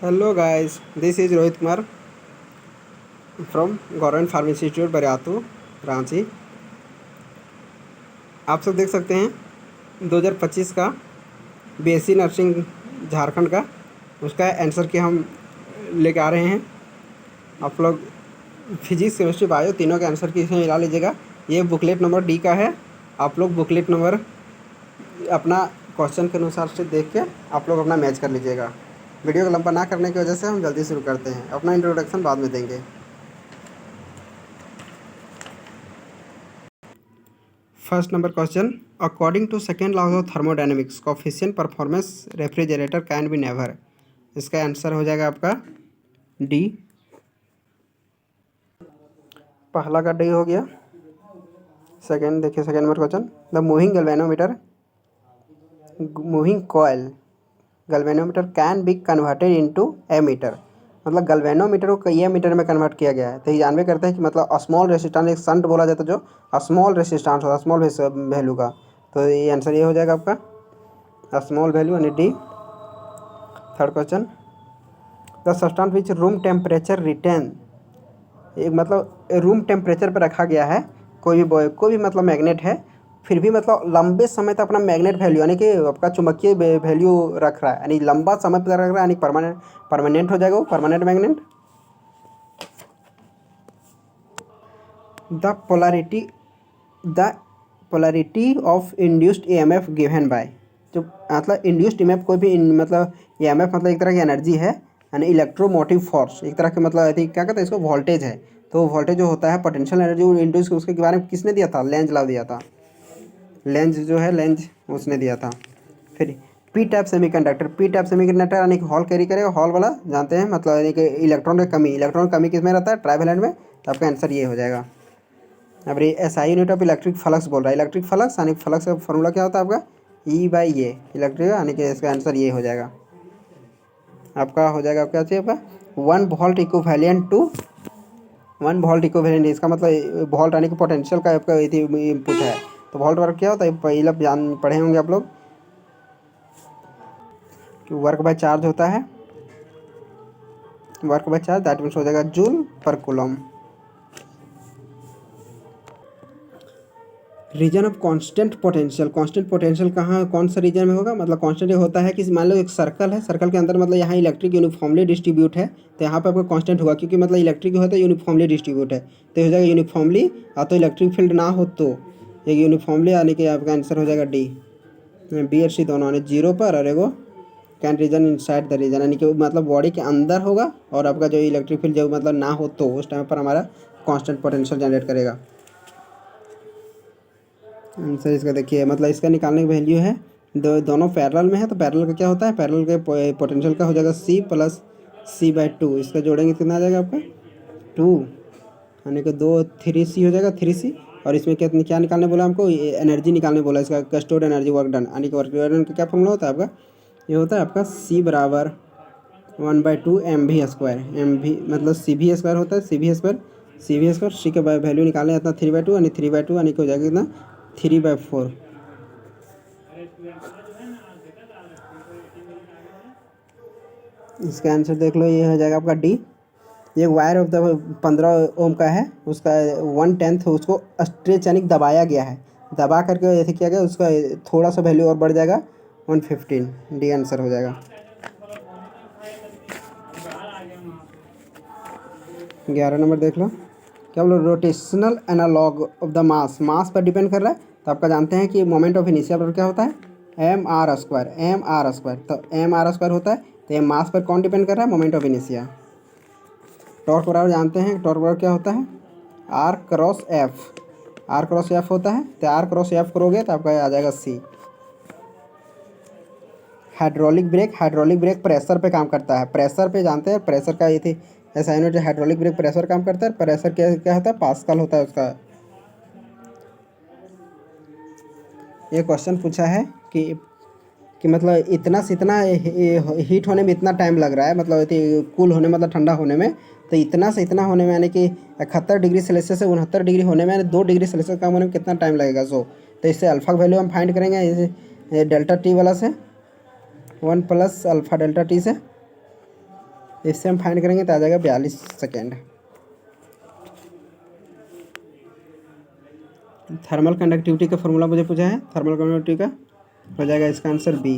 Hello guys, this is Rohit Kumar from Government Farm Institute Bariatu Ranchi. आप सब देख सकते हैं 2025 का बीएससी नर्सिंग झारखंड का उसका आंसर की हम लेके आ रहे हैं। आप लोग फिजिक्स केमिस्ट्री बायो तीनों के आंसर की इसमें मिला लीजिएगा। ये बुकलेट नंबर डी का है। आप लोग बुकलेट नंबर अपना क्वेश्चन के अनुसार से देख के आप लोग अपना मैच कर लीजिएगा। वीडियो को लंबा ना करने की वजह से हम जल्दी शुरू करते हैं। अपना इंट्रोडक्शन बाद में देंगे। First number question, according to second law of thermodynamics coefficient performance refrigerator can be never. इसका आंसर हो जाएगा आपका डी। पहला का डी हो गया। सेकेंड देखिए, second number question, the moving coil galvanometer can be converted into ammeter. मतलब गैल्वेनोमीटर को कई मीटर में कन्वर्ट किया गया है। तो ये जानवे करते हैं कि मतलब स्मॉल रेसिस्टेंस एक संट बोला जाता है जो स्मॉल रेसिस्टेंस होता है स्मॉल वैल्यू का। तो ये आंसर ये हो जाएगा आपका स्मॉल वैल्यू यानी D. Third question, the substance which room temperature retain. एक मतलब रूम टेम्परेचर पर रखा गया है कोई भी मतलब मैग्नेट है, फिर भी मतलब लंबे समय तक अपना मैग्नेट वैल्यू यानी कि आपका चुंबकीय वैल्यू रख रहा है, यानी लंबा समय तक रख रहा है, यानी परमानेंट हो जाएगा वो permanent magnet. The polarity of induced EMF given by. जो मतलब इंड्यूस्ड ईएमएफ कोई भी मतलब ईएमएफ मतलब एक तरह की एनर्जी है, यानी इलेक्ट्रोमोटिव फोर्स एक तरह के मतलब क्या कहते हैं इसको, वोल्टेज है। तो वोल्टेज जो होता है पोटेंशियल एनर्जी इंड्यूस उसके बारे में किसने दिया था, लेंज लॉ दिया था। लेंज जो है लेंज उसने दिया था। फिर पी टाइप सेमीकंडक्टर यानी कि हॉल कैरी करेगा, हॉल वाला जानते हैं मतलब यानी कि इलेक्ट्रॉन की कमी किस में रहता है, ट्राइवेलेंट में। तो आपका आंसर ये हो जाएगा। अब ये SI unit of electric flux बोल रहा है। इलेक्ट्रिक फ्लक्स यानी फ्लक्स का फॉर्मूला क्या होता है आपका, E/A इलेक्ट्रिक, यानी कि इसका आंसर ये हो जाएगा। आपका हो जाएगा क्या चाहिए आपका 1 volt equivalent to 1 volt equivalent. इसका मतलब वोल्ट यानी कि पोटेंशियल का आपका इनपुट है। तो वोल्ट वर्क क्या होता है पहले पढ़े होंगे आप लोग कि वर्क बाय चार्ज होता है। Work by charge that means हो जाएगा जूल पर coulomb. Reason of constant potential कहाँ कौन सा रीजन में होगा, मतलब कांस्टेंट होता है कि मान लो एक सर्कल है, सर्कल के अंदर मतलब यहाँ इलेक्ट्रिक यूनिफॉर्मली डिस्ट्रीब्यूट है, तो यहाँ पे आपका कांस्टेंट होगा क्योंकि मतलब इलेक्ट्रिक होता है यूनिफॉर्मली डिस्ट्रीब्यूट है। तो हो जाएगा यूनिफॉर्मली, या तो इलेक्ट्रिक फील्ड ना हो तो एक यूनिफॉर्मली, यानी कि आपका आंसर हो जाएगा डी। बी और सी दोनों यानी जीरो पर, और एगो can region inside the region यानी कि मतलब बॉडी के अंदर होगा, और आपका जो इलेक्ट्रिक फील्ड जो मतलब ना हो तो उस टाइम पर हमारा कांस्टेंट पोटेंशियल जनरेट करेगा। आंसर इसका देखिए, मतलब इसका निकालने की वैल्यू है दोनों पैरेलल में है, तो पैरेलल का क्या होता है, पैरेलल के पोटेंशियल का हो जाएगा C प्लस C/2। इसका जोड़ेंगे कितना आ जाएगा आपका 2, यानी कि 3C हो जाएगा 3C। और इसमें क्या निकालने बोला हमको, एनर्जी निकालने बोला इसका, स्टोर्ड एनर्जी वर्क डन, यानी कि वर्क डन का क्या फॉर्मूला होता है आपका, ये होता है आपका C बराबर 1/2 mv²। mv मतलब CV² होता है, CV²। C का वैल्यू निकालने इतना 3/2 यानी 3/2 यानी कि हो जाएगा कितना 3/4। इसका आंसर देख लो, ये हो जाएगा आपका डी। ये वायर ऑफ द 15 ओम का है, उसका 1/10 उसको स्ट्रेच यानी दबाया गया है, दबा करके ऐसे किया गया, उसका थोड़ा सा वैल्यू और बढ़ जाएगा 115। डी आंसर हो जाएगा। 11 नंबर देख लो, क्या बोलो, rotational analog of the mass पर डिपेंड कर रहा है। तो आपका जानते हैं कि मोमेंट ऑफ इनिशिया पर क्या होता है mr²। तो mr² होता है, तो ये मास पर कौन डिपेंड कर रहा है, मोमेंट ऑफ इनिशिया। टॉर्क बराबर जानते हैं, टॉर्क बराबर क्या होता है r×f होता है। तो r×f करोगे तो आपका आ जाएगा C। हाइड्रोलिक ब्रेक प्रेशर पे काम करता है, प्रेशर पे जानते हैं, प्रेशर का ये थी ऐसा यूनिट जो हाइड्रोलिक ब्रेक प्रेशर काम करता है। प्रेशर क्या होता है, पास्कल होता है उसका। ये क्वेश्चन पूछा है कि मतलब इतना से इतना हीट होने में इतना टाइम लग रहा है, मतलब कूल होने मतलब ठंडा होने में, तो इतना से इतना होने में यानी कि 71 डिग्री सेल्सियस से 69 डिग्री होने में 2 डिग्री सेल्सियस कम होने में कितना टाइम लगेगा। तो इससे अल्फ़ा का वैल्यू हम फाइंड करेंगे इसे डेल्टा टी वाला से 1 + अल्फ़ा डेल्टा टी से। इससे हम फाइंड करेंगे तो आ जाएगा 42 सेकेंड। थर्मल कंडक्टिविटी का फॉर्मूला मुझे पूछा है, थर्मल कंडक्टिविटी का हो जाएगा इसका answer B.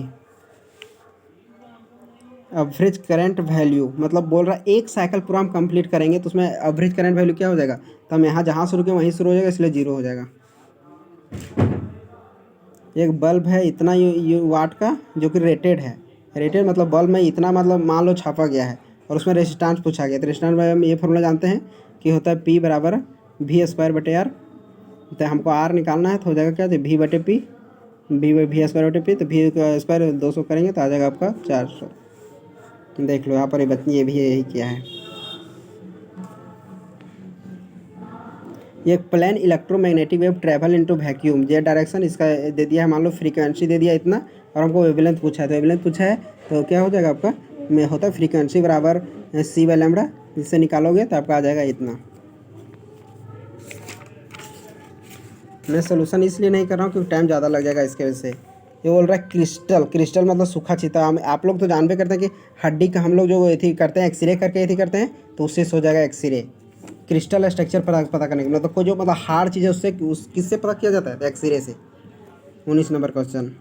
Average current value मतलब बोल रहा है एक साइकिल पूरा हम कंप्लीट करेंगे तो उसमें एवरेज करंट वैल्यू क्या हो जाएगा, तो हम यहाँ जहाँ शुरू किए वहीं शुरू हो जाएगा, इसलिए 0 हो जाएगा। एक बल्ब है इतना यू वाट का जो कि रेटेड है, रेटेड मतलब बल्ब में इतना मतलब मान लो छापा गया है और उसमें रेजिस्टेंस पूछा गया, तो रेजिस्टेंस में हम ये फॉर्मूला जानते हैं कि होता है P बराबर V²/R। तो हमको R निकालना है तो हो जाएगा क्या, तो V/P, V²/P, तो V² 200 करेंगे तो आ जाएगा आपका 400। देख लो यहाँ पर ये भी यही किया है। ये plane electromagnetic wave travel into vacuum, ये डायरेक्शन इसका दे दिया है, मान लो फ्रीक्वेंसी दे दिया इतना और हमको वेवलेंथ पूछा है, तो वेवलेंथ पूछा है तो क्या हो जाएगा आपका में होता है फ्रीक्वेंसी बराबर c/λ, इससे निकालोगे तो आपका आ जाएगा इतना। मैं सोल्यूशन इसलिए नहीं कर रहा हूँ क्योंकि टाइम ज़्यादा लग जाएगा इसके वजह से। ये बोल रहा है क्रिस्टल, क्रिस्टल मतलब सूखा चीता। आप लोग तो जानते करते हैं कि हड्डी का हम लोग जो एथी करते हैं एक्सरे करके एथी करते हैं तो उससे हो जाएगा एक्सरे। क्रिस्टल स्ट्रक्चर पता करने के मतलब कोई जो मतलब हार्ड चीज़ है उससे किससे पता किया जाता है, तो एक्सरे से। 19 नंबर क्वेश्चन।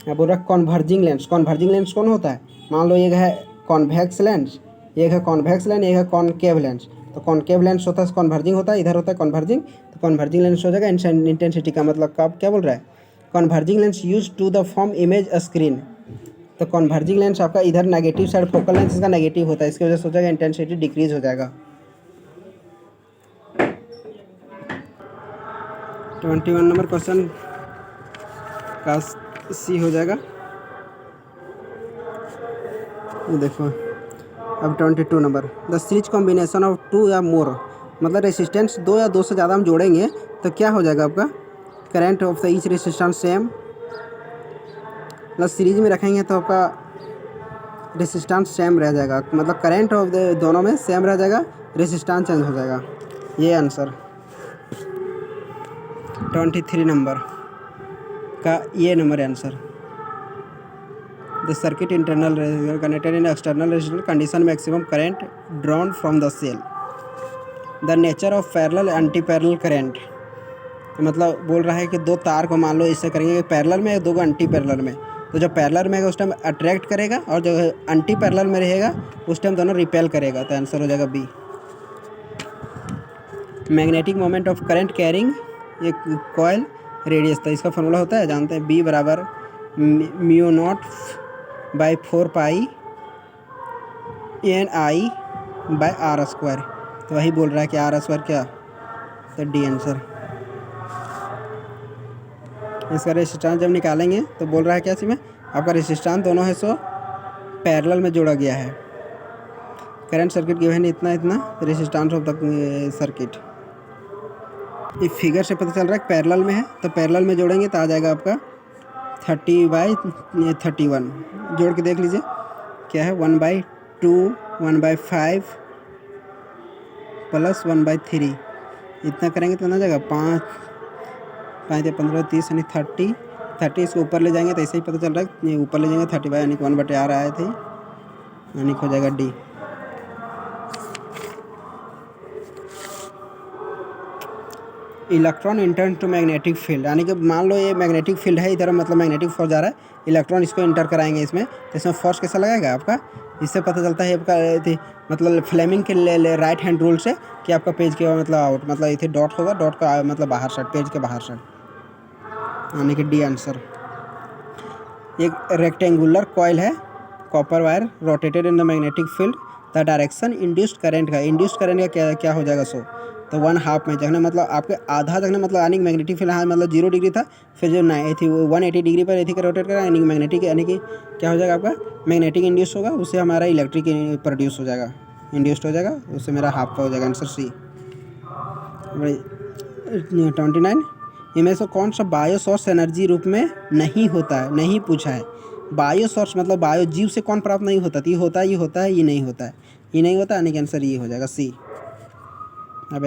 अब बोल रहा है कॉन्वर्जिंग लेंस, कॉन्वर्जिंग लेंस कौन होता है, मान लो एक है कॉन्वेक्स लेंस, एक है कॉन्वेक्स लेंस, एक है कॉनकेव लेंस। तो कॉनकेव लेंस होता है कॉन्वर्जिंग होता है, इधर होता है कॉन्वर्जिंग, तो कॉन्वर्जिंग लेंस हो जाएगा इंटेंसिटी का मतलब कब क्या बोल रहा है, converging lens use to the form image screen. तो कॉन्वर्जिंग लेंस आपका इधर नेगेटिव साइड फोकल लेंस इसका नेगेटिव होता है, इसकी वजह से हो जाएगा इंटेंसिटी डिक्रीज हो जाएगा। 21 नंबर क्वेश्चन का सी हो जाएगा। ये देखो अब 22 number, the series combination of 2 या मोर मतलब रेसिस्टेंस 2 या 2 से ज़्यादा हम जोड़ेंगे तो क्या हो जाएगा आपका, current of the each resistance same, मतलब सीरीज में रखेंगे तो आपका रेसिस्टेंस सेम रह जाएगा, मतलब करंट ऑफ द दोनों में सेम रह जाएगा, रेसिस्टेंस चेंज हो जाएगा। ये आंसर 23 नंबर का ये number answer. The circuit internal connected in external resistance condition maximum current drawn from the cell. The nature of parallel anti parallel current, मतलब बोल रहा है कि दो तार को मान लो इससे करेंगे पैरेलल में, दो को एंटी पैरेलल में, तो जब पैरेलल में उस टाइम अट्रैक्ट करेगा और जो एंटी पैरेलल में रहेगा उस टाइम दोनों रिपेल करेगा, तो आंसर हो जाएगा B. Magnetic moment of current carrying एक कॉयल रेडियस, तो इसका फॉर्मूला होता है जानते हैं, बी बराबर μ0/4π Ni/r²। तो वही बोल रहा है कि r² क्या, तो डी आंसर। इसका रेजिस्टेंस जब निकालेंगे तो बोल रहा है क्या इसमें, आपका रेजिस्टेंस दोनों है सो पैरेलल में जोड़ा गया है। करंट सर्किट गिवन है इतना इतना, रेजिस्टेंस ऑफ द सर्किट इस फिगर से पता चल रहा है पैरेलल में है, तो पैरेलल में जोड़ेंगे तो आ जाएगा आपका 30/31। जोड़ के देख लीजिए क्या है, 1/2 1/5 प्लस 1/3, इतना करेंगे तो ना जाएगा 5 5 या 15 30 यानी 30 इसको ऊपर ले जाएंगे तो ऐसे ही पता चल रहा है, ऊपर ले जाएंगे 30 यानी 1/r आए थे, यानी हो जाएगा D. Electron enter to magnetic field, यानी कि मान लो ये मैग्नेटिक फील्ड है, इधर मतलब मैग्नेटिक फोर्स जा रहा है, इलेक्ट्रॉन इसको इंटर कराएंगे इसमें, तो इसमें फोर्स कैसा लगेगा आपका, इससे पता चलता है आपका मतलब फ्लेमिंग के राइट हैंड रूल से कि आपका पेज के मतलब आउट मतलब इथे डॉट होगा, डॉट का मतलब बाहर साइड, पेज के बाहर साइड, यानी कि डी आंसर। एक रेक्टेंगुलर कॉइल है, copper wire rotated in the magnetic field, the direction induced current का, इंड्यूस्ड करंट का क्या हो जाएगा सो, तो 1/2 में जगने मतलब आपके आधा जगने मतलब यानी मैग्नेटिक फील्ड हाँ मतलब 0 डिग्री था, फिर जो 180 डिग्री पर एथी का रोटेट करा, यानी मैग्नेटिक यानी कि क्या हो जाएगा आपका मैग्नेटिक इंड्यूस होगा, उससे हमारा इलेक्ट्रिक प्रोड्यूस हो जाएगा, इंड्यूस्ड हो जाएगा, उससे मेरा हाफ का हो जाएगा आंसर सी। 29 इनमें से कौन सा बायो सोर्स एनर्जी रूप में नहीं होता है, नहीं पूछा है। बायो सोर्स मतलब बायो जीव से कौन प्राप्त नहीं होता, तो ये होता है, ये होता है, ये नहीं होता है, ये नहीं होता, यानी कि आंसर ये हो जाएगा सी। अब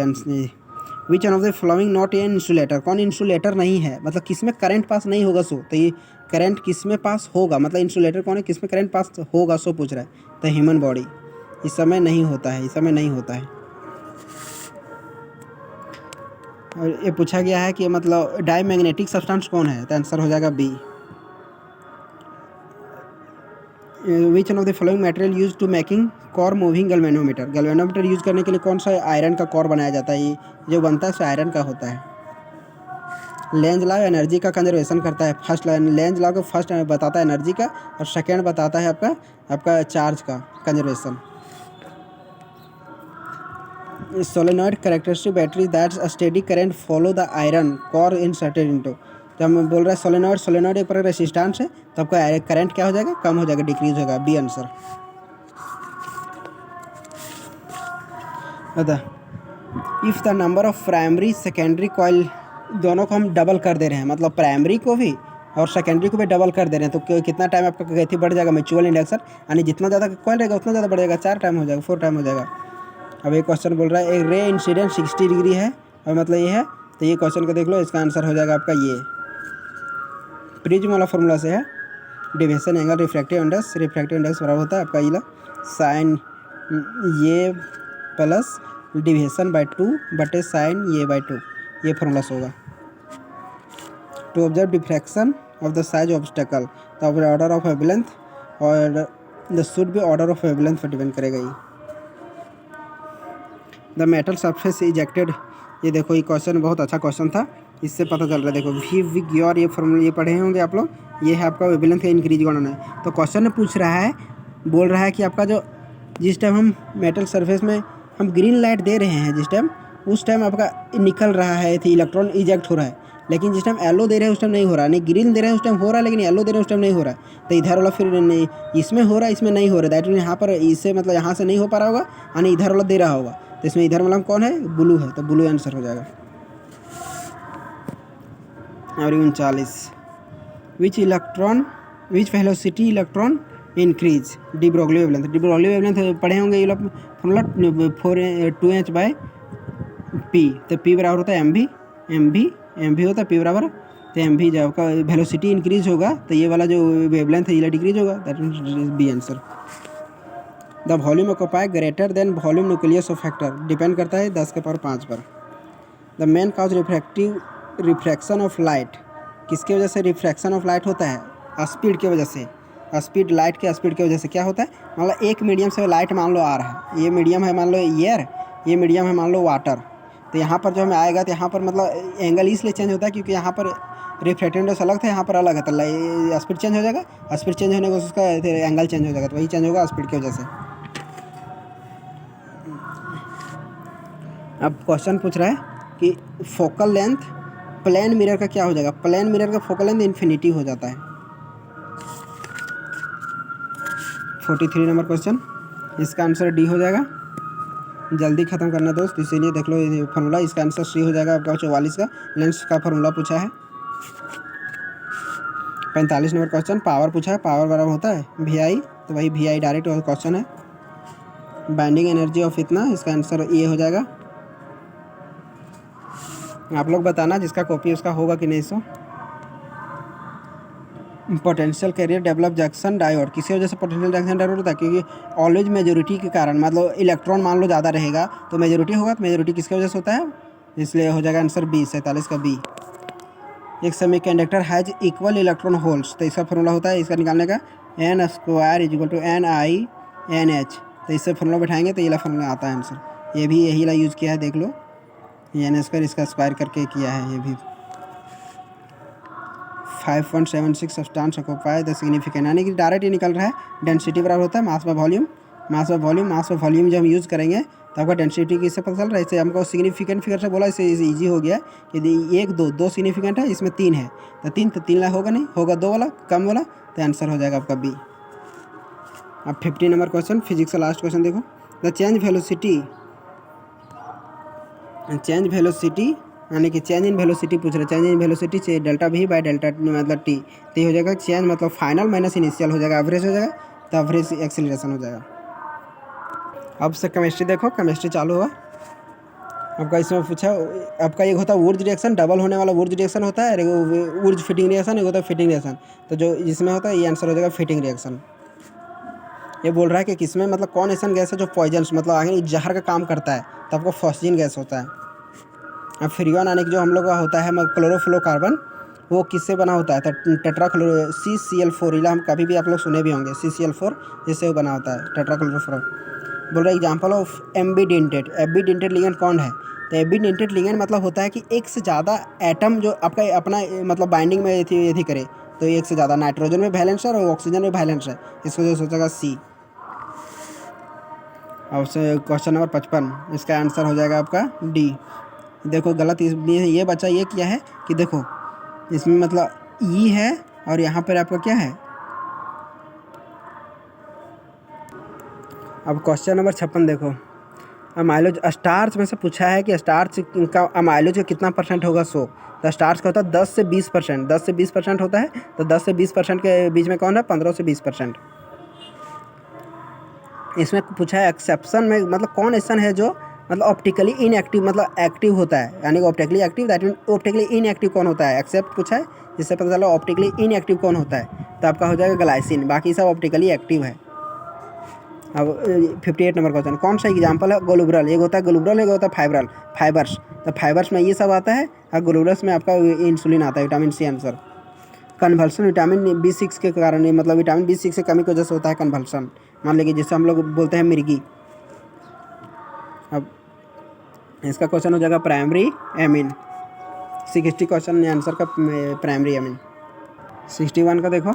विच one of the following not an insulator, कौन इंसुलेटर नहीं है, मतलब किसमें करंट पास नहीं होगा सो, तो ये करंट किसमें पास होगा, मतलब इंसुलेटर कौन है किसमें करंट पास होगा सो पूछ रहा है, तो ह्यूमन बॉडी। इस समय नहीं होता है, इस समय नहीं होता है। और ये पूछा गया है कि मतलब डाईमैग्नेटिक सब्सटेंस कौन है, तो आंसर हो जाएगा B. Which one of the following material use to making core moving galvanometer. Galvanometer use करने के लिए कौन सा आयरन का कोर बनाया जाता है, ये जो बनता है सो आयरन का होता है। लेंज लॉ एनर्जी का कंजर्वेशन करता है। फर्स्ट लेंज लॉ को फर्स्ट बताता है एनर्जी का, और सेकेंड बताता है आपका चार्ज का conservation. Solenoid characteristic battery that's a steady current follow the iron core inserted into. जब हम बोल रहे हैं सोलेनॉइड एक प्रकार रेसिस्टेंस है, तो आपका करंट क्या हो जाएगा, कम हो जाएगा, डिक्रीज होगा। B answer. बता, if the number of primary secondary coil दोनों को हम डबल कर दे रहे हैं, मतलब प्राइमरी को भी और सेकेंडरी को भी डबल कर दे रहे हैं, तो कितना टाइम आपका गति बढ़ जाएगा, म्यूचुअल इंडक्शन, यानी जितना ज़्यादा कॉइल रहेगा उतना ज़्यादा बढ़ जाएगा, 4 टाइम हो जाएगा, 4 टाइम हो जाएगा। अब एक क्वेश्चन बोल रहा है एक रे इंसिडेंट 60 डिग्री है और मतलब ये है, तो ये क्वेश्चन को देख लो, इसका आंसर हो जाएगा आपका ये प्रिज्म वाला फॉर्मूला से है। डिविएशन एंगल रिफ्रैक्टिव इंडेक्स बराबर होता है आपका ये साइन ये प्लस डिविएशन बाई 2 बटे साइन ये बाई 2, ये फॉर्मूला से होगा। To observe diffraction of the size obstacle, तो ऑर्डर ऑफ वेवलेंथ और the should be order of wavelength पर डिपेंड करेगा ये। द मेटल सरफेस इजेक्टेड, ये देखो ये क्वेश्चन बहुत अच्छा क्वेश्चन था, इससे पता चल रहा है। देखो वी विग और ये फॉर्मूला ये पढ़े होंगे आप लोग, ये है आपका वेवलेंथ का इंक्रीज करना है। तो क्वेश्चन पूछ रहा है, बोल रहा है कि आपका जो जिस टाइम हम मेटल सरफेस में हम ग्रीन लाइट दे रहे हैं, जिस टाइम उस टाइम आपका निकल रहा है, इलेक्ट्रॉन इजेक्ट हो रहा है, लेकिन जिस टाइम येलो दे रहे हैं उस टाइम नहीं हो रहा है, नहीं ग्रीन दे रहे हैं उस टाइम हो रहा है, लेकिन येलो दे रहे हैं उस टाइम नहीं हो रहा है। तो इधर वाला फिर नहीं, इसमें हो रहा है इसमें नहीं हो रहा है, दैट मीन यहाँ पर इससे मतलब यहाँ से नहीं हो पा रहा होगा, यानी इधर वाला दे रहा होगा, तो इसमें इधर वाला कौन है, ब्लू है, तो ब्लू आंसर हो जाएगा। और 39 which velocity electron increase de Broglie wavelength. De Broglie wavelength पढ़े होंगे ये लोग फॉर्मूला 2h/p, तो p बराबर होता है एम भी होता है p बराबर, तो एम भी जब का वेलोसिटी इंक्रीज होगा तो ये वाला जो वेवलेंथ है ये डिक्रीज होगा, that means B answer. The volume occupy greater than volume nucleus of factor, depend करता है 10⁵ पर। The main cause refraction of light, किसकी वजह से रिफ्रैक्शन ऑफ लाइट होता है, स्पीड की वजह से, स्पीड लाइट के स्पीड की वजह से क्या होता है, मतलब एक मीडियम से लाइट मान लो आ रहा है, ये मीडियम है मान लो एयर, ये मीडियम है मान लो वाटर, तो यहाँ पर जो हमें आएगा तो यहाँ पर मतलब एंगल इसलिए चेंज होता है क्योंकि यहाँ पर रिफ्रैक्टिव इंडेक्स अलग था, यहाँ पर अलग है, तो स्पीड चेंज हो जाएगा, स्पीड चेंज होने को उसका एंगल चेंज हो जाएगा, तो वही चेंज होगा स्पीड की वजह से। अब क्वेश्चन पूछ रहा है कि फोकल लेंथ प्लेन मिरर का क्या हो जाएगा, प्लेन मिरर का फोकल लेंथ इन्फिनिटी हो जाता है। 43 नंबर क्वेश्चन, इसका आंसर डी हो जाएगा। जल्दी ख़त्म करना दोस्त, इसीलिए देख लो ये फार्मूला, इसका आंसर सी हो जाएगा आपका 44 का। लेंस का फार्मूला पूछा है। 45 नंबर क्वेश्चन, पावर पूछा है, पावर बराबर होता है VI, तो वही VI डायरेक्ट क्वेश्चन है। बाइंडिंग एनर्जी ऑफ इतना, इसका आंसर ये हो जाएगा। आप लोग बताना जिसका कॉपी उसका होगा कि नहीं। So potential carrier develop junction diode, किसी वजह से पोटेंशियल जंक्शन डायोड होता है क्योंकि ऑलवेज मेजोरिटी के कारण, मतलब इलेक्ट्रॉन मान लो ज़्यादा रहेगा तो मेजोरिटी होगा, तो मेजोरिटी किसकी वजह से होता है, इसलिए हो जाएगा आंसर बी, 47 का बी। एक semiconductor has equal electron holes, तो इसका फॉर्मूला होता है इसका निकालने का n² = NiNH, तो इससे फॉर्मूला बैठाएंगे तो ये फॉर्मूला आता है आंसर। ये भी यही ला यूज़ किया है, देख लो n² इसका स्क्वायर करके किया है। ये भी 5.76 सब्सटेंस ऑक्यूपाई द सिग्निफिकेंट, यानी कि डायरेक्ट ये निकल रहा है। डेंसिटी बराबर होता है mass by volume, mass by volume जब हम यूज़ करेंगे तो आपका डेंसिटी किससे पता चल रहा है, इससे हमको सिग्निफिकेंट फिगर से बोला, इससे ईजी हो गया। यदि 1 2 सिग्निफिकेंट है, इसमें 3 है तो 3 ला होगा नहीं, होगा 2 वाला कम वाला, तो आंसर हो जाएगा आपका बी। अब 50 नंबर क्वेश्चन, फिजिक्स का लास्ट क्वेश्चन देखो। द चेंज वेलोसिटी यानी कि चेंज इन वेलोसिटी पूछ रहे, चेंज इन वेलोसिटी से डेल्टा V बाय डेल्टा मतलब टी, तो ये हो जाएगा चेंज मतलब फाइनल माइनस इनिशियल हो जाएगा, एवरेज हो जाएगा, तो एवरेज एक्सीलरेशन हो जाएगा। अब से केमिस्ट्री देखो, केमिस्ट्री चालू हुआ आपका। इसमें पूछा आपका एक होता है वुर्ज रिएक्शन, डबल होने वाला वुर्ज रिएक्शन होता है, वुर्ज फिटिंग रिएक्शन, एक होता है फिटिंग रिएक्शन, तो जो इसमें होता है ये आंसर हो जाएगा फिटिंग रिएक्शन। ये बोल रहा है कि किसमें मतलब कौन ऐसा गैस है जो पॉइजन्स मतलब आगे जहर का काम करता है, तो आपको फॉस्फिन गैस होता है। अब फ्रियोन यानी कि जो हम लोग का होता है क्लोरोफ्लोरोकार्बन, वो किससे बना होता है? तो टेट्राक्लोरो CCl4, हम कभी भी आप लोग सुने भी होंगे CCl4, जिससे वो बना होता है टेट्राक्लोरोफ्लोरो। बोल रहा है एग्जाम्पल ऑफ एम्बीडेंटेड। एम्बीडेंटेड लिगेंड कौन है? तो एम्बीडेंटेड लिगेंड मतलब होता है कि एक से ज़्यादा एटम जो आपका अपना मतलब बाइंडिंग में यदि करे, तो एक से ज़्यादा नाइट्रोजन में वैलेंस है और ऑक्सीजन में वैलेंस है, इसको जो सोचेगा C। अब से क्वेश्चन नंबर 55, इसका आंसर हो जाएगा आपका D। देखो गलत इसमें ये बचा, ये क्या है कि देखो इसमें मतलब ई है और यहाँ पर आपका क्या है। अब क्वेश्चन नंबर 56 देखो, अमाइलोज स्टार्च में से पूछा है कि स्टार्च का अमाइलोज का कितना परसेंट होगा 100। तो स्टार्च का होता है 10 से 20%, 10 से 20% होता है। तो 10 से 20% के बीच में कौन है? 15 से 20%। इसमें पूछा है एक्सेप्शन में मतलब कौन ऐसा है जो मतलब ऑप्टिकली इनएक्टिव मतलब एक्टिव होता है, यानी कि optically active, that mean optically inactive कौन होता है? एक्सेप्ट पूछा है, जिससे पता चला ऑप्टिकली इनएक्टिव कौन होता है, तो आपका हो जाएगा ग्लाइसिन, बाकी सब ऑप्टिकली एक्टिव है। अब 58 नंबर क्वेश्चन, कौन सा एग्जाम्पल है ग्लोबुलर? एक होता है ग्लोबुलर, एक होता है फाइबर्स। तो फाइबर्स में ये सब आता है और ग्लोबुलर्स में आपका इंसुलिन आता है, vitamin C answer. Convulsion vitamin B6 के कारण, मतलब विटामिन B6 की कमी की वजह से होता है कन्वल्सन, मान लीजिए जिससे हम लोग बोलते हैं मिर्गी। अब इसका क्वेश्चन हो जाएगा प्राइमरी एमिन। 60 क्वेश्चन आंसर का प्राइमरी एमिन। 61 का देखो,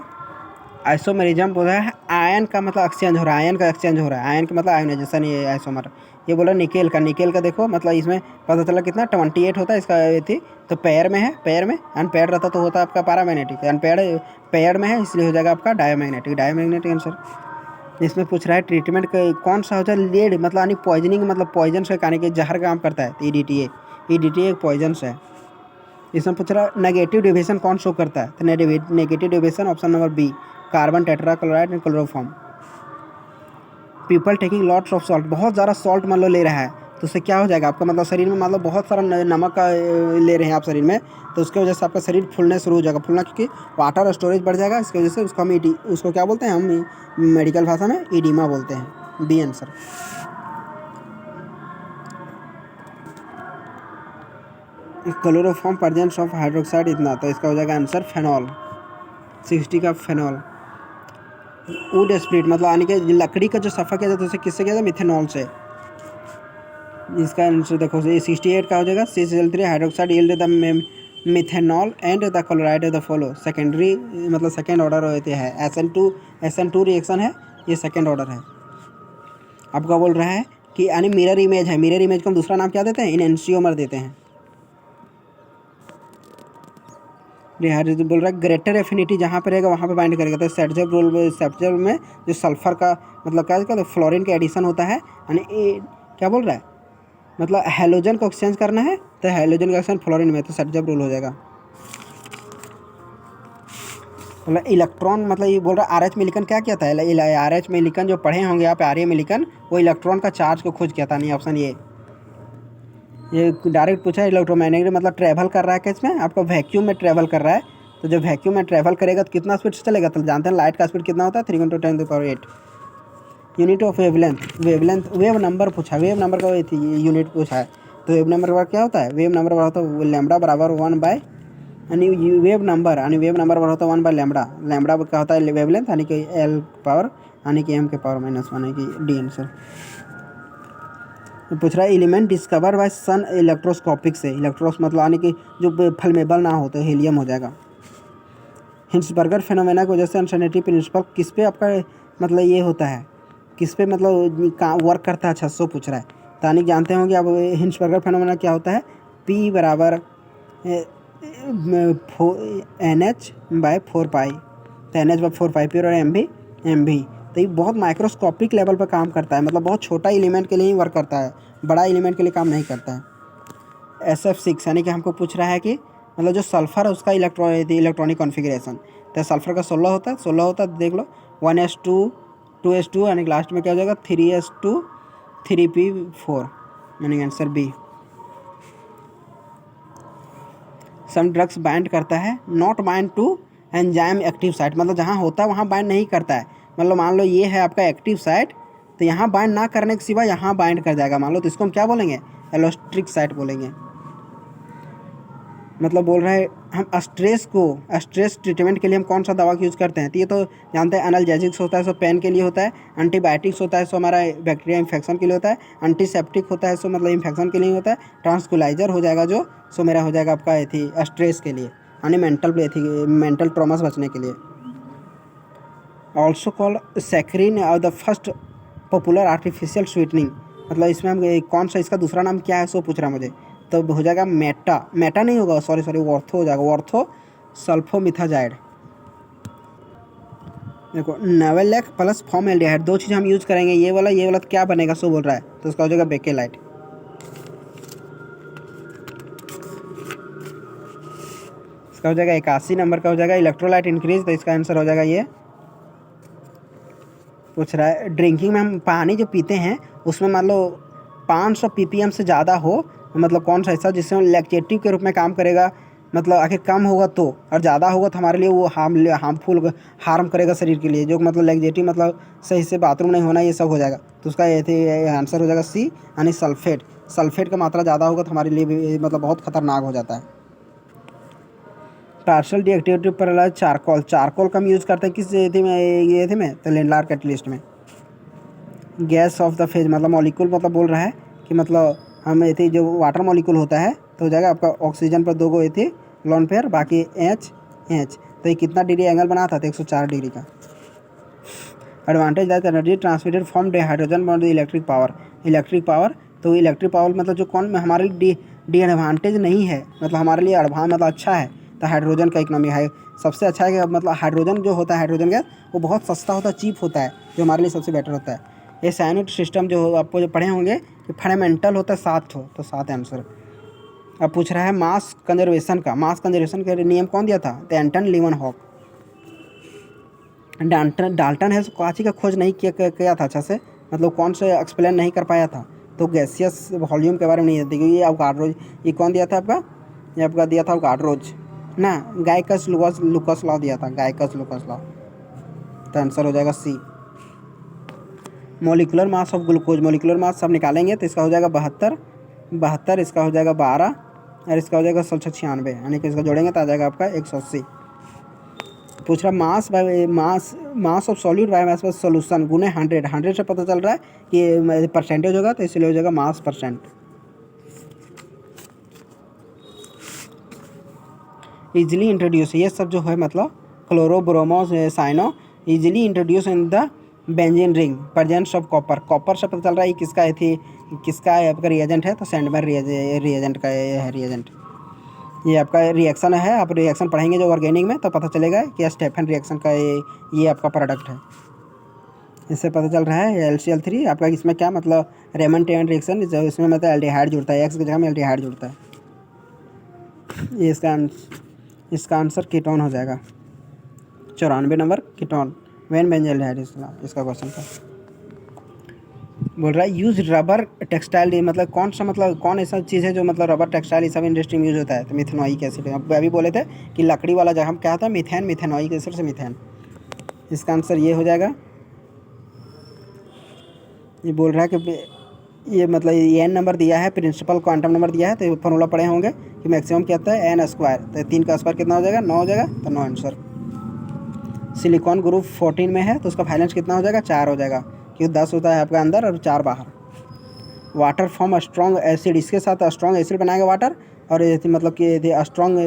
आइसोमेरिज्म बोल रहा है आयन का मतलब एक्सचेंज हो रहा है, आयन का एक्सचेंज हो रहा है, आयन का मतलब आयोनाइजेशन, ये आइसोमर। ये बोला निकेल का देखो मतलब इसमें पता चला कितना 28 होता है इसका थी। तो पेयर में है, पेयर में अनपेयर्ड रहता तो होता आपका पैरामैग्नेटिक, अनपेयर्ड पेयर में है इसलिए हो जाएगा आपका डायमैग्नेटिक आंसर। इसमें पूछ रहा है ट्रीटमेंट कौन सा होता है? लीड मतलब यानी पॉइजनिंग मतलब पॉइजन से खाने के जहर काम करता है, तो EDTA एक पॉइजन है। इसमें पूछ रहा है नेगेटिव डेविएशन कौन शो करता है? तो negative deviation option number B, carbon tetrachloride and chloroform. People taking lots of salt, बहुत ज़्यादा सॉल्ट मान लो ले रहा है, तो उससे क्या हो जाएगा आपका मतलब शरीर में मतलब बहुत सारा नमक का ले रहे हैं आप शरीर में, तो उसकी वजह से आपका शरीर फूलने शुरू हो जाएगा, फूलना क्योंकि वाटर स्टोरेज बढ़ जाएगा, इसकी वजह से उसको हम उसको क्या बोलते हैं हम मेडिकल भाषा में ईडिमा बोलते हैं। B answer. Chloroform presence of hydroxide इतना, तो इसका हो जाएगा आंसर फेनॉल। 60 का फेनॉल। वुड स्प्लिट मतलब यानी कि लकड़ी का जो सफ़ा किया जाता है उसे किससे किया जाता है? मिथेनॉल से। इसका आंसर देखो, ये 68 का हो जाएगा CCl3 hydroxide yield the methanol and the chloride the follow. Secondary मतलब सेकेंड ऑर्डर होते हैं, SN2 रिएक्शन है, ये सेकेंड ऑर्डर है। आपका बोल रहा है कि यानी मिरर इमेज है, मिरर इमेज को हम दूसरा नाम क्या देते हैं? इनएंशियोमर देते हैं। बोल रहा है ग्रेटर एफिनिटी जहाँ पर रहेगा वहाँ पे बाइंड करेगा, तो सेप्टेबल में जो सल्फर का मतलब क्या है, फ्लोरीन का एडिशन होता है, यानी क्या बोल रहा है मतलब हेलोजन को एक्सचेंज करना है, तो हेलोजन का एक्सचेंज फ्लोरीन में, तो सेटजब रूल हो जाएगा। मतलब इलेक्ट्रॉन मतलब ये बोल रहा है RH मिलिकन क्या किया था? RH मिलिकन जो पढ़े होंगे आप, आर्य मिलिकन, वो इलेक्ट्रॉन का चार्ज को खोज किया था, नहीं ऑप्शन ये डायरेक्ट पूछा है। इलेक्ट्रोमैग्नेटिक मतलब ट्रैवल कर रहा है किसमें? आपको वैक्यूम में ट्रैवल कर रहा है, तो जब वैक्यूम में ट्रैवल करेगा तो कितना स्पीड से चलेगा? तो जानते हैं लाइट का स्पीड कितना होता है? 3 × 10⁸ unit of wavelength wave number पूछा, वेव नंबर का यूनिट पूछा है, तो वेव नंबर का क्या होता है? वेव नंबर होता है लैम्बडा बराबर 1 बाय यानी वेव नंबर होता है 1 बाय लैम्बडा क्या होता है? वेवलेंथ यानी कि L पावर यानी कि M के पावर -1 यानी कि D आंसर। पूछ रहा है एलिमेंट डिस्कवर बाय सन इलेक्ट्रोस्कोपिक से, इलेक्ट्रोस मतलब यानी कि जो फलमेबल ना हो तो हीलियम हो जाएगा। हिंसबर्गर फेनोमेना की वजह से अनसर्टेनिटी प्रिंसिपल किस पे आपका मतलब ये होता है, किस पे मतलब वर्क करता है? 600 पूछ रहा है, तानी जानते होंगे आप हिंसबर्गर फेनोमेना क्या होता है? P बराबर NH/4π, तो NH/4π और MV। तो ये बहुत माइक्रोस्कोपिक लेवल पर काम करता है, मतलब बहुत छोटा एलिमेंट के लिए ही वर्क करता है, बड़ा एलिमेंट के लिए काम नहीं करता है। SF6 यानी कि हमको पूछ रहा है कि मतलब जो सल्फ़र है उसका इलेक्ट्रॉनिक कॉन्फ़िगरेशन, तो सल्फ़र का 16 होता है, देख लो 1s2 2s2 यानी लास्ट में क्या हो जाएगा? 3s2 3p4 यानी answer B। Some drugs bind करता है, not bind to enzyme active site, मतलब जहाँ होता है वहाँ बाइंड नहीं करता है, मतलब मान लो ये है आपका एक्टिव साइट, तो यहाँ बाइंड ना करने के सिवा यहाँ बाइंड कर जाएगा मान लो, तो इसको हम क्या बोलेंगे, एलोस्ट्रिक साइट बोलेंगे। मतलब बोल रहा है हम स्ट्रेस ट्रीटमेंट के लिए हम कौन सा दवा का यूज़ करते हैं, तो ये तो जानते हैं एनाल्जेसिक्स होता है सो पेन के लिए होता है, एंटीबायोटिक्स होता है सो हमारा बैक्टीरिया इन्फेक्शन के लिए होता है, एंटीसेप्टिक होता है सो मतलब इन्फेक्शन के लिए होता है, ट्रांसक्यूलाइजर हो जाएगा जो सो मेरा हो जाएगा आपका एथी स्ट्रेस के लिए यानी मेंटल ट्रॉमा से बचने के लिए। ऑल्सो कॉल्ड सैक्रिन और the first popular artificial sweetening, मतलब इसमें हम कौन सा इसका दूसरा नाम क्या है सो पूछ रहा है मुझे, तो हो जाएगा मेटा नहीं होगा, सॉरी वॉर्थो हो जाएगा, वॉर्थो सल्फोमिथाजाइड। देखो नोवेलेक प्लस फॉर्मेल्डिहाइड दो चीज़ हम यूज़ करेंगे, ये वाला तो क्या बनेगा सो बोल रहा है, तो उसका हो जाएगा बेकेलाइट। इसका हो जाएगा 81 नंबर का हो जाएगा इलेक्ट्रोलाइट इंक्रीज, तो इसका आंसर हो जाएगा ये। पूछ रहा है ड्रिंकिंग में हम पानी जो पीते हैं उसमें मान लो 500 ppm से ज़्यादा हो, मतलब कौन सा ऐसा जिससे लैक्टेटिव के रूप में काम करेगा, मतलब आखिर कम होगा तो, और ज़्यादा होगा तो हमारे लिए वो हार्म करेगा शरीर के लिए, जो मतलब लैक्टेटिव मतलब सही से बाथरूम नहीं होना, ये सब हो जाएगा, तो उसका ये आंसर हो जाएगा सी यानी सल्फेट का मात्रा ज़्यादा होगा तो हमारे लिए भी मतलब बहुत खतरनाक हो जाता है। पार्शियल डीएक्टिवेटेड पर चारकोल का हम यूज़ करते हैं किस ये में तो लेंडलार कैटलिस्ट में। गैस ऑफ द फेज मतलब मॉलिक्यूल मतलब बोल रहा है कि मतलब हम ये जो वाटर मॉलिक्यूल होता है तो हो जाएगा आपका ऑक्सीजन पर 2 गो ये लोन पेयर, बाकी एच तो ये कितना डिग्री एंगल बना था, तो 104 डिग्री का। Advantage that energy transmitted from day hydrogen bond electric power, तो इलेक्ट्रिक पावर मतलब जो कौन में हमारे लिए डी एडवांटेज नहीं है, मतलब हमारे लिए एडवांस मतलब अच्छा है, तो हाइड्रोजन का इकोनॉमी है सबसे अच्छा है कि मतलब हाइड्रोजन जो होता है हाइड्रोजन गैस वो बहुत सस्ता होता है, चीप होता है, जो हमारे लिए सबसे बेटर होता है। ये साइनोड सिस्टम जो आपको जो पढ़े होंगे कि फंडामेंटल होता है 7 हो, तो 7 आंसर। अब पूछ रहा है मास कंजर्वेशन का नियम कौन दिया था, तो एंटन लीवनहॉक। डाल्टन है काची का खोज नहीं किया था अच्छा से, मतलब कौन से एक्सप्लेन नहीं कर पाया था, तो गैसियस वॉल्यूम के बारे में नहीं देती, क्योंकि ये अवगाड्रो ये कौन दिया था आपका, ये आपका दिया था अवगाड्रोज ना, गाइकस लुकस लॉ दिया था, गाइकस लुकस लॉ, तो आंसर हो जाएगा C. Molecular mass of glucose, molecular mass सब निकालेंगे तो इसका हो जाएगा 72, इसका हो जाएगा 12 और इसका हो जाएगा 96 यानी कि इसका जोड़ेंगे तो आ जाएगा आपका 180। पूछ रहा मास ऑफ सॉल्यूट बायोमास पर सोल्यूशन गुने 100 से पता चल रहा है कि परसेंटेज होगा, तो इसलिए हो जाएगा मास परसेंट। इजीली इंट्रोड्यूस ये सब जो है मतलब chloro bromo cyano easily introduce in the benzene ring presence of copper से पता चल रहा है किसका आपका रिएजेंट है, तो सैंडमैन रिएजेंट का है रिएजेंट। ये आपका रिएक्शन है, आप रिएक्शन पढ़ेंगे जो ऑर्गेनिक में तो पता चलेगा कि स्टेफन रिएक्शन का ये आपका प्रोडक्ट है, इससे पता चल रहा है LCl3 आपका इसमें क्या मतलब रेमन टेन रिएक्शन, इसमें मतलब एल्डिहाइड जुड़ता है, एक्स की जगह में एल्डिहाइड जुड़ता है, ये इसका आंसर कीटोन हो जाएगा। 94 नंबर कीटोन वैन बेंजल्डिहाइड इसका क्वेश्चन था। बोल रहा है यूज रबर टेक्सटाइल, मतलब कौन ऐसा चीज़ है जो मतलब रबर टेक्सटाइल ये सब इंडस्ट्री में यूज होता है, तो मिथेनोइक एसिड है। अब अभी बोले थे कि लकड़ी वाला जगह हम क्या था मिथेनोइक एसिड से मीथेन, इसका आंसर ये हो जाएगा। ये बोल रहा है कि ये मतलब ये n नंबर दिया है, प्रिंसिपल क्वांटम नंबर दिया है, तो फॉर्मूला पढ़े होंगे कि मैक्सिमम क्या होता है n², तो 3 का स्क्वायर कितना हो जाएगा 9 हो जाएगा, तो 9 आंसर। सिलिकॉन ग्रुप 14 में है तो उसका बैलेंस कितना हो जाएगा 4 हो जाएगा, क्योंकि 10 होता है आपका अंदर और 4 बाहर। वाटर फॉर्म स्ट्रॉन्ग एसिड, इसके साथ स्ट्रॉन्ग एसिड बनाएगा वाटर, और मतलब कि स्ट्रॉन्ग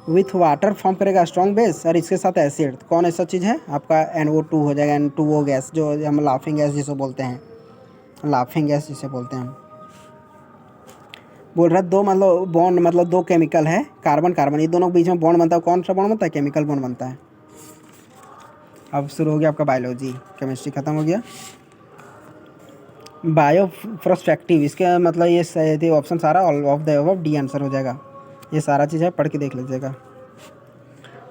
विथ वाटर फॉर्म करेगा स्ट्रॉन्ग बेस, और इसके साथ एसिड, कौन ऐसा चीज़ है आपका NO2 हो जाएगा, N2O गैस जो हम लाफिंग गैस जिसे बोलते हैं, बोल रहा है दो मतलब बॉन्ड मतलब दो केमिकल है कार्बन ये दोनों के बीच में बॉन्ड बनता है, कौन सा बॉन्ड बनता है, केमिकल बॉन्ड बनता है। अब शुरू हो गया आपका बायोलॉजी, केमिस्ट्री खत्म हो गया। बायो प्रोस्पेक्टिव इसके मतलब ये ऑप्शन सारा all of the above D answer हो जाएगा, ये सारा चीज़ है पढ़ के देख लीजिएगा।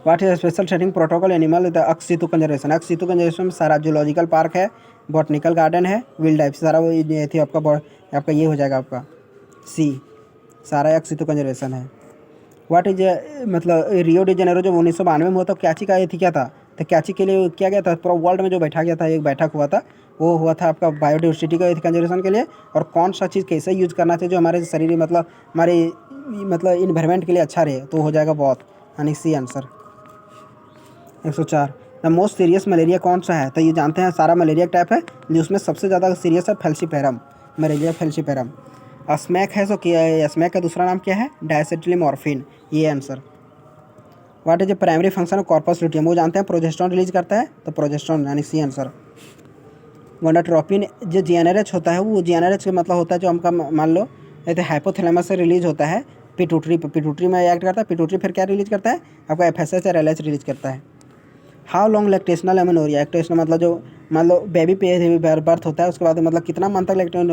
What is special setting protocol animal the ex situ conservation में सारा जूलॉजिकल पार्क है, बॉटनिकल गार्डन है, विल्ड लाइफ सारा वो ये थी आपका ये हो जाएगा आपका सी, सारा अक्सितु कंजर्वेशन है। व्हाट इज मतलब रियो डी जेनेरो जो 1992 में हुआ था क्या चीज़ का ये थी क्या था, तो क्या चीज़ के लिए किया गया था, पूरा वर्ल्ड में जो बैठा गया था, एक बैठक हुआ था, वो हुआ था आपका बायोडाइवर्सिटी का कंजर्वेशन के लिए, और कौन सा चीज़ कैसे यूज़ करना चाहिए जो हमारे शरीर मतलब हमारे मतलब इन्वायरमेंट के लिए अच्छा रहे, तो हो जाएगा बहुत, यानी C answer. 104 the most serious malaria कौन सा है, तो ये जानते हैं सारा मलेरिया टाइप है, जिसमें सबसे ज़्यादा सीरियस है फेल्सीपेरम, मलेरिया फेल्सीपेरम। अस्मैक है, सो क्या है अस्मैक का दूसरा नाम क्या है, डायसेटिलमॉर्फिन, ये answer. What is the primary function of corpus luteum, वो जानते हैं प्रोजेस्टेरॉन रिलीज करता है, तो प्रोजेस्टेरॉन यानी सी आंसर। गोनाडोट्रोपिन जो जीएनआरएच होता है, वो जीएनआरएच का मतलब होता है जो हमका मान लो जैसे हाइपोथैलेमस से रिलीज होता है पिट्यूटरी पे, पिट्यूटरी में एक्ट करता है, पिट्यूटरी फिर क्या रिलीज करता है आपका एफएसएच और एलएच रिलीज करता है। How long lactational amenorrhea, lactational मतलब जो मान लो बेबी पे बर्थ होता है उसके बाद मतलब कितना मंथ तक लैक्टेशनल